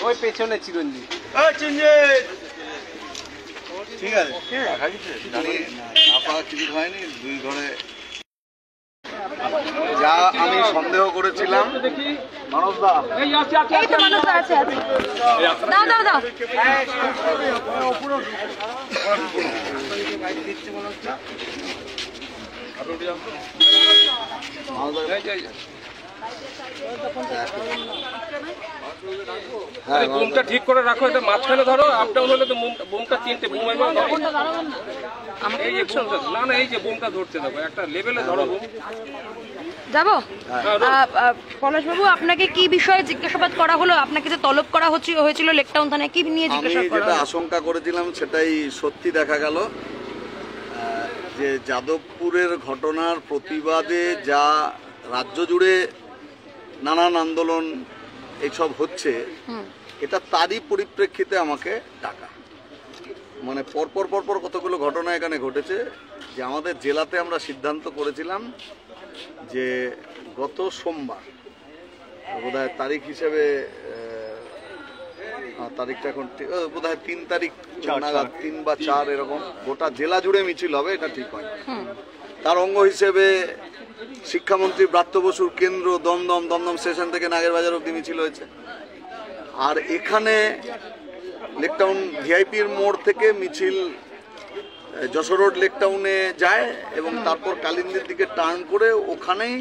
ওই পেছনে চিরঞ্জিত। ঠিক আছে, কিছু হয়নি। দুই ঘরে যা আমি সন্দেহ করেছিলাম, মানবদা বুমটা ঠিক করে রাখো, এটা মাঝখানে ধরো, আপ ডাউন হলে তো বুমটা তিনটে বুমের না না, এই যে বুমটা ধরতে দেবো, একটা লেভেলে ধরো বুম। যাবো পলাশবাবু, আপনাকে কি বিষয়ে জিজ্ঞাসাবাদ করা হলো? আপনাকে যে তলব করা হয়েছিল লেকটাউন থানায়, কি নিয়ে জিজ্ঞাসাবাদ করা হলো? যেটা আশঙ্কা করেছিলাম সেটাই সত্যি দেখা গেল, যে যাদবপুরের ঘটনার প্রতিবাদে যা রাজ্য জুড়ে নানান আন্দোলন এইসব হচ্ছে, এটা তারই পরিপ্রেক্ষিতে আমাকে ডাকা। মানে পরপর পরপর কতগুলো ঘটনা এখানে ঘটেছে, যে আমাদের জেলাতে আমরা সিদ্ধান্ত করেছিলাম যে গত সোমবার, বোধহয় তারিখ হিসেবে তারিখটা এখন বোধহয় 3 তারিখ নাগাদ, 3 বা 4 এরকম, গোটা জেলা জুড়ে মিছিল হবে, এটা ঠিক হয়। তার অঙ্গ হিসেবে শিক্ষামন্ত্রী ব্রাত্য বসুর কেন্দ্র দমদম স্টেশন থেকে নাগেরবাজার অব্দি মিছিল হয়েছে। আর এখানে লেকটাউন ভিআইপির মোড় থেকে মিছিল যশোর রোড লেকটাউনে যায় এবং তারপর কালিন্দির দিকে টার্ন করে ওখানেই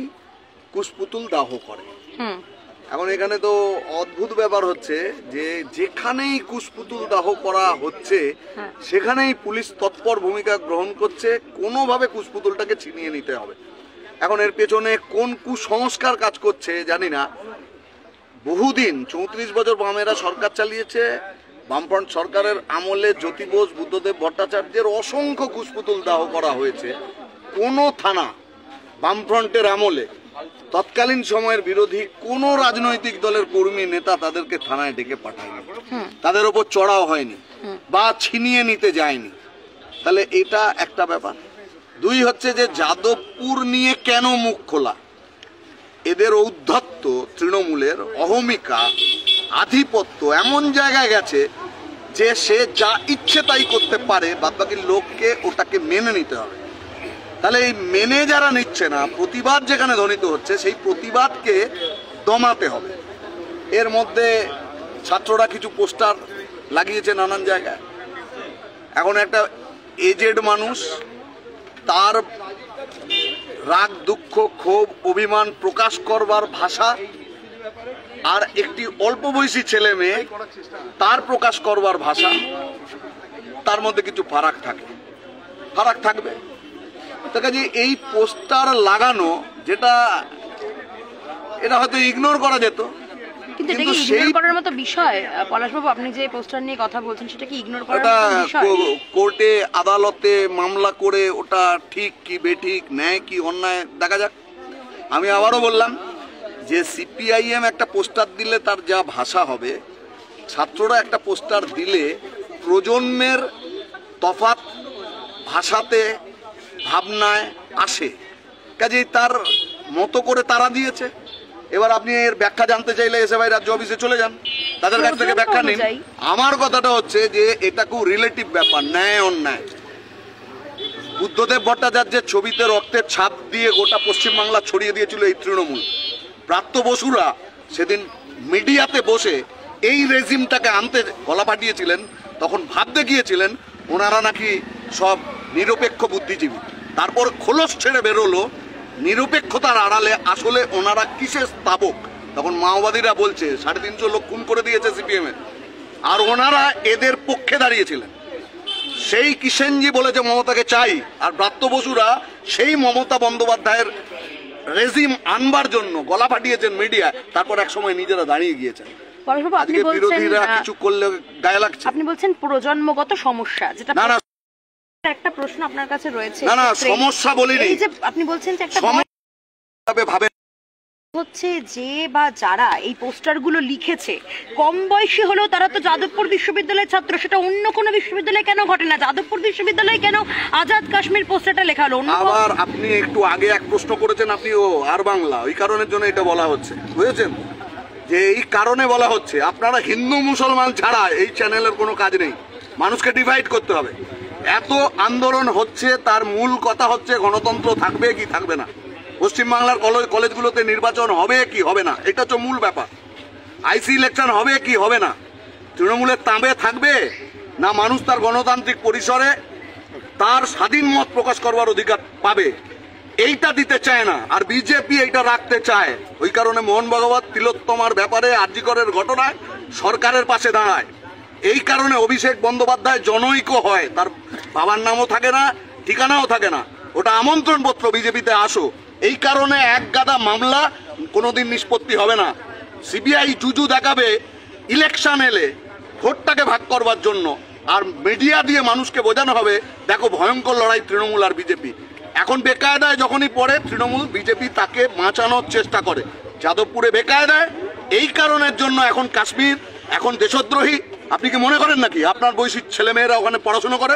কুশপুতুল দাহ করে। এখন এখানে তো অদ্ভুত ব্যাপার হচ্ছে যে যেখানেই কুশপুতুল দাহ করা হচ্ছে সেখানেই পুলিশ তৎপর ভূমিকা গ্রহণ করছে, কোনোভাবে কুশপুতুলটাকে ছিনিয়ে নিতে হবে। এখন এর পেছনে কোন কুসংস্কার কাজ করছে জানি না। বহুদিন 34 বছর বামেরা সরকার চালিয়েছে, বামফ্রন্ট সরকারের আমলে জ্যোতি বোস, বুদ্ধদেব ভট্টাচার্যের অসংখ্য কুশপুতুল দাহ করা হয়েছে। কোনো থানা বামফ্রন্টের আমলে তৎকালীন সময়ের বিরোধী কোন রাজনৈতিক দলের কর্মী নেতা তাদেরকে থানায় ডেকে পাঠায়নি, তাদের ওপর চড়াও হয়নি বা ছিনিয়ে নিতে যায়নি। তাহলে এটা একটা ব্যাপার। দুই হচ্ছে যে যাদবপুর নিয়ে কেন মুখ খোলা, এদের ঔদ্ধত্য, তৃণমূলের অহমিকা, আধিপত্য এমন জায়গায় গেছে যে সে যা ইচ্ছে তাই করতে পারে, বাদবাকি লোককে ওটাকে মেনে নিতে হবে। তাহলে এই মেনে যারা নিচ্ছে না, প্রতিবাদ যেখানে ধ্বনিত হচ্ছে, সেই প্রতিবাদকে দমাতে হবে। এর মধ্যে ছাত্ররা কিছু পোস্টার লাগিয়েছে নানান জায়গায়। এখন একটা এজেড মানুষ, তার রাগ, দুঃখ, ক্ষোভ, অভিমান প্রকাশ করবার ভাষা, আর একটি অল্প বয়সী ছেলে মেয়ে তার প্রকাশ করবার ভাষা, তার মধ্যে কিছু ফারাক থাকবে। কাজে এই পোস্টার লাগানো, যেটা এটা হয়তো ইগনোর করা যেত, কিন্তু সেই করার মতো বিষয়। পলাশবাবু, আপনি যে পোস্টার নিয়ে কথা বলছেন, সেটা কি ইগনোর করার মতো বিষয়? কোর্টে আদালতে মামলা করে ওটা ঠিক কি বেঠিক, ন্যায় কি অন্যায় দেখা যাক। আমি আবারও বললাম যে সিপিআইএম একটা পোস্টার দিলে তার যা ভাষা হবে, ছাত্ররা একটা পোস্টার দিলে প্রজন্মের তফাৎ ভাষাতে, ভাবনায় আসে। কাজেই তার মতো করে তারা দিয়েছে। এবার আপনি এর ব্যাখ্যা জানতে চাইলে এসএফআই রাজ্য অফিসে চলে যান, তাদের কাছ থেকে ব্যাখ্যা নিন। আমার কথাটা হচ্ছে যে এটা খুব রিলেটিভ ব্যাপার, ন্যায় অন্যায়। বুদ্ধদেব ভট্টাচার্যের ছবিতে রক্তের ছাপ দিয়ে গোটা পশ্চিমবাংলা ছড়িয়ে দিয়েছিল এই তৃণমূল। ব্রাত্য বসুরা সেদিন মিডিয়াতে বসে এই রেজিমটাকে আনতে গলা পাঠিয়েছিলেন, তখন ভাবতে গিয়েছিলেন ওনারা নাকি সব নিরপেক্ষ বুদ্ধিজীবী। তারপর খোলস ছেড়ে বেরোলো নিরপেক্ষতার আড়ালে আসলে ওনারা কিসের স্থাপক। তখন মাওবাদীরা বলছে 350 লোক খুন করে দিয়েছে সিপিএমের, আর ওনারা এদের পক্ষে দাঁড়িয়েছিলেন। সেই কিষেনজি বলেছে মমতাকে চাই, আর ব্রাত্য বসুরা সেই মমতা বন্দ্যোপাধ্যায়ের রেজিম আনবার জন্য গলা ফাটিয়েছেন মিডিয়া, তারপর এক সময় নিজেরা দাঁড়িয়ে গিয়েছেন। বিরোধীরা কিছু করলে গায়ে লাগছে। আপনি বলছেন প্রজন্মগত সমস্যা, যেটা একটা প্রশ্ন আপনার কাছে রয়েছে। না সমস্যা বলিনি, এই যে আপনি বলছেন যে একটা ভাবে হচ্ছে যে বা যারা এই পোস্টারগুলো লিখেছে কম বয়সী হলেও তারা তো যাদবপুর বিশ্ববিদ্যালয়ের ছাত্র, সেটা অন্য কোনো বিশ্ববিদ্যালয়ে কেন ঘটে না? যাদবপুর বিশ্ববিদ্যালয়ে কেন আজাদ কাশ্মীর পোস্টারটা লেখা হলো? আবার আপনি একটু আগে এক প্রশ্ন করেছেন আপনি, ও আর বাংলা, ওই কারণের জন্য এটা বলা হচ্ছে, বুঝেছেন? যে এই কারণে বলা হচ্ছে আপনারা হিন্দু মুসলমান ছাড়া এই চ্যানেলের কোনো কাজ নেই, মানুষকে ডিভাইড করতে হবে। এত আন্দোলন হচ্ছে, তার মূল কথা হচ্ছে গণতন্ত্র থাকবে কি থাকবে না, পশ্চিমবাংলার কলেজগুলোতে নির্বাচন হবে কি হবে না, এটা হচ্ছে মূল ব্যাপার। আইসি ইলেকশন হবে কি হবে না, তৃণমূলের তাঁবে থাকবে না মানুষ তার গণতান্ত্রিক পরিসরে তার স্বাধীন মত প্রকাশ করবার অধিকার পাবে, এইটা দিতে চায় না। আর বিজেপি এইটা রাখতে চায়, ওই কারণে মোহন ভাগবত তিলোত্তমার ব্যাপারে আর.জি. করের ঘটনায় সরকারের পাশে দাঁড়ায়। এই কারণে অভিষেক বন্দ্যোপাধ্যায় জনৈক হয়, তার বাবার নামও থাকে না, ঠিকানাও থাকে না, ওটা আমন্ত্রণ পত্র বিজেপিতে আসো। এই কারণে এক গাদা মামলা কোনোদিন নিষ্পত্তি হবে না। সিবিআই জুজু দেখাবে ইলেকশন এলে ভোটটাকে ভাগ করবার জন্য, আর মিডিয়া দিয়ে মানুষকে বোঝানো হবে দেখো ভয়ঙ্কর লড়াই তৃণমূল আর বিজেপি। এখন বেকায়দায় যখনই পড়ে তৃণমূল, বিজেপি তাকে বাঁচানোর চেষ্টা করে। যাদবপুরে বেকায়দায়, এই কারণের জন্য এখন কাশ্মীর, এখন দেশদ্রোহী। আপনি কি মনে করেন নাকি আপনার বয়সী ছেলেমেয়েরা ওখানে পড়াশোনা করে?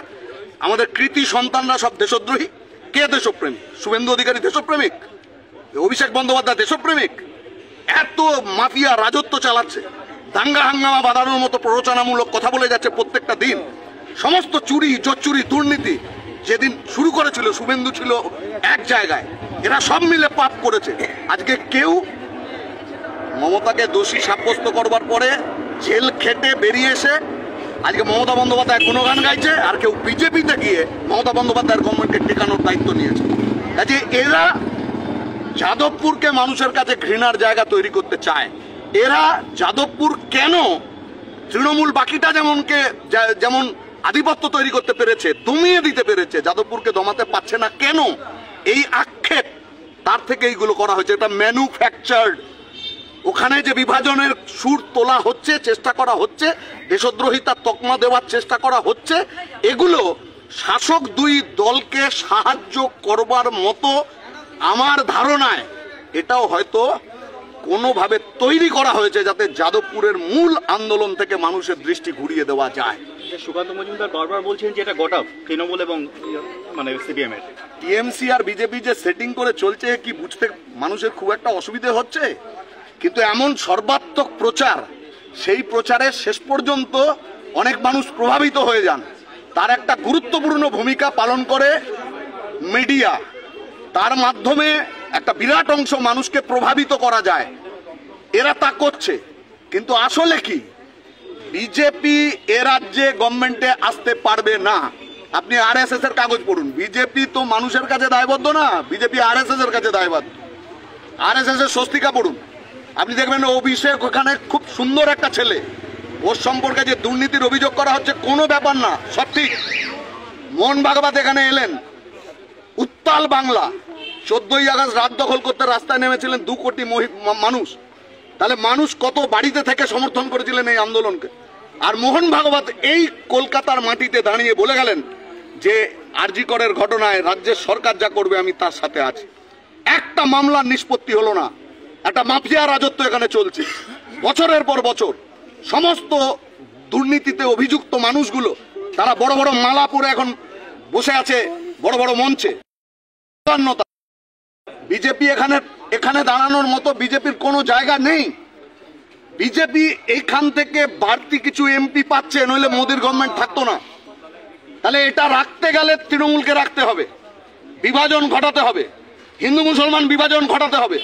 আমাদের কৃতি সন্তানরা সব দেশদ্রোহী? কে দেশপ্রেমিক? শুভেন্দু অধিকারী দেশপ্রেমিক? অভিষেক বন্দ্যোপাধ্যায় দেশপ্রেমিক? এত মাফিয়া রাজত্ব চালাচ্ছে, দাঙ্গা হাঙ্গামা বাঁধানোর মতো প্ররোচনামূলক কথা বলে যাচ্ছে প্রত্যেকটা দিন। সমস্ত চুরি, জোচ্চুরি, দুর্নীতি যেদিন শুরু করেছিল শুভেন্দু ছিল এক জায়গায়, এরা সব মিলে পাপ করেছে। আজকে কেউ মমতাকে দোষী সাব্যস্ত করবার পরে জেল খেটে বেরিয়ে এসে আজকে মমতা বন্দ্যোপাধ্যায় গুণগান গাইছে, আর কেউ বিজেপিতে গিয়ে মমতা বন্দ্যোপাধ্যায়ের গভর্নমেন্টকে টেকানোর দায়িত্ব নিয়েছে। কাজে এরা যাদবপুরকে মানুষের কাছে ঘৃণার জায়গা তৈরি করতে চায়। এরা যাদবপুর কেন তৃণমূল বাকিটা যেমন আধিপত্য তৈরি করতে পেরেছে, দমিয়ে দিতে পেরেছে, যাদবপুরকে দমাতে পারছে না কেন, এই আক্ষেপ, তার থেকে এইগুলো করা হয়েছে। এটা ম্যানুফ্যাকচার্ড। ওখানে যে বিভাজনের সুর তোলা হচ্ছে, চেষ্টা করা হচ্ছে, দেশদ্রোহিতার তকমা দেওয়ার চেষ্টা করা হচ্ছে, এগুলো শাসক দুই দলকে সাহায্য করবার মতো আমার ধারণায় এটাও হয়তো কোনোভাবে তৈরি করা হয়েছে, যাতে যাদবপুরের মূল আন্দোলন থেকে মানুষের দৃষ্টি ঘুরিয়ে দেওয়া যায়। সুকান্ত মজুমদার বারবার বলছেন যে এটা গট আপ তৃণমূল এবং মানে সিপিএম এর, টিএমসি আর বিজেপি যে সেটিং করে চলছে কি বুঝতে মানুষের খুব একটা অসুবিধে হচ্ছে, কিন্তু এমন সর্বাত্মক প্রচার, সেই প্রচারে শেষ পর্যন্ত অনেক মানুষ প্রভাবিত হয়ে যান। তার একটা গুরুত্বপূর্ণ ভূমিকা পালন করে মিডিয়া, তার মাধ্যমে একটা বিরাট অংশ মানুষকে প্রভাবিত করা যায়। এরা তা করছে, কিন্তু আসলে কি বিজেপি এ রাজ্যে গভর্নমেন্টে আসতে পারবে না। আপনি আরএসএস এর কাগজ পড়ুন, বিজেপি তো মানুষের কাছে দায়বদ্ধ না, বিজেপি আরএসএস এর কাছে দায়বদ্ধ। আরএসএস এর স্বস্তিকা পড়ুন, আপনি দেখবেন অভিষেক ওখানে খুব সুন্দর একটা ছেলে, ওর সম্পর্কে যে দুর্নীতির অভিযোগ করা হচ্ছে কোনো ব্যাপার না, সব ঠিক। মোহন ভাগবত এখানে এলেন, উত্তাল বাংলা, 14ই আগস্ট রাত দখল করতে রাস্তায় নেমেছিলেন 2 কোটি মানুষ। তাহলে মানুষ কত বাড়িতে থেকে সমর্থন করেছিলেন এই আন্দোলনকে। আর মোহন ভাগবত এই কলকাতার মাটিতে দাঁড়িয়ে বলে গেলেন যে আর.জি. করের ঘটনায় রাজ্যের সরকার যা করবে আমি তার সাথে আছি। একটা মামলার নিষ্পত্তি হলো না, একটা মাফিয়া রাজত্ব এখানে চলছে বছরের পর বছর। সমস্ত দুর্নীতিতে অভিযুক্ত মানুষগুলো তারা বড় বড় মালা পরে এখন বসে আছে বড় বড় মঞ্চে। বিজেপি এখানে দাঁড়ানোর মতো বিজেপির কোনো জায়গা নেই। বিজেপি এইখান থেকে বাড়তি কিছু এমপি পাচ্ছে, নইলে মোদির গভর্নমেন্ট থাকতো না। তাহলে এটা রাখতে গেলে তৃণমূলকে রাখতে হবে, বিভাজন ঘটাতে হবে, হিন্দু মুসলমান বিভাজন ঘটাতে হবে,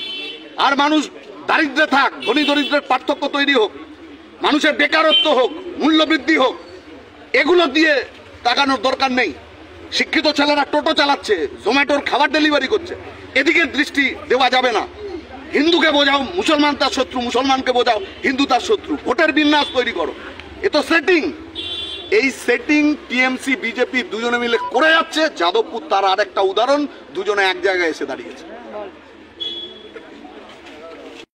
আর মানুষ দারিদ্রে থাক, ধনী দরিদ্রের পার্থক্য তৈরি হোক, মানুষের বেকারত্ব হোক, মূল্যবৃদ্ধি হোক, এগুলো দিয়ে তাকানোর দরকার নেই। শিক্ষিত ছেলেরা টোটো চালাচ্ছে, জোম্যাটোর খাবার ডেলিভারি করছে, এদিকে দৃষ্টি দেওয়া যাবে না। হিন্দুকে বোঝাও মুসলমান তার শত্রু, মুসলমানকে বোঝাও হিন্দু তার শত্রু, ভোটের বিন্যাস তৈরি করো। এ তো সেটিং। এই সেটিং টিএমসি বিজেপি দুজনে মিলে করে যাচ্ছে। যাদবপুর তার আরেকটা উদাহরণ, দুজনে এক জায়গায় এসে দাঁড়িয়েছে।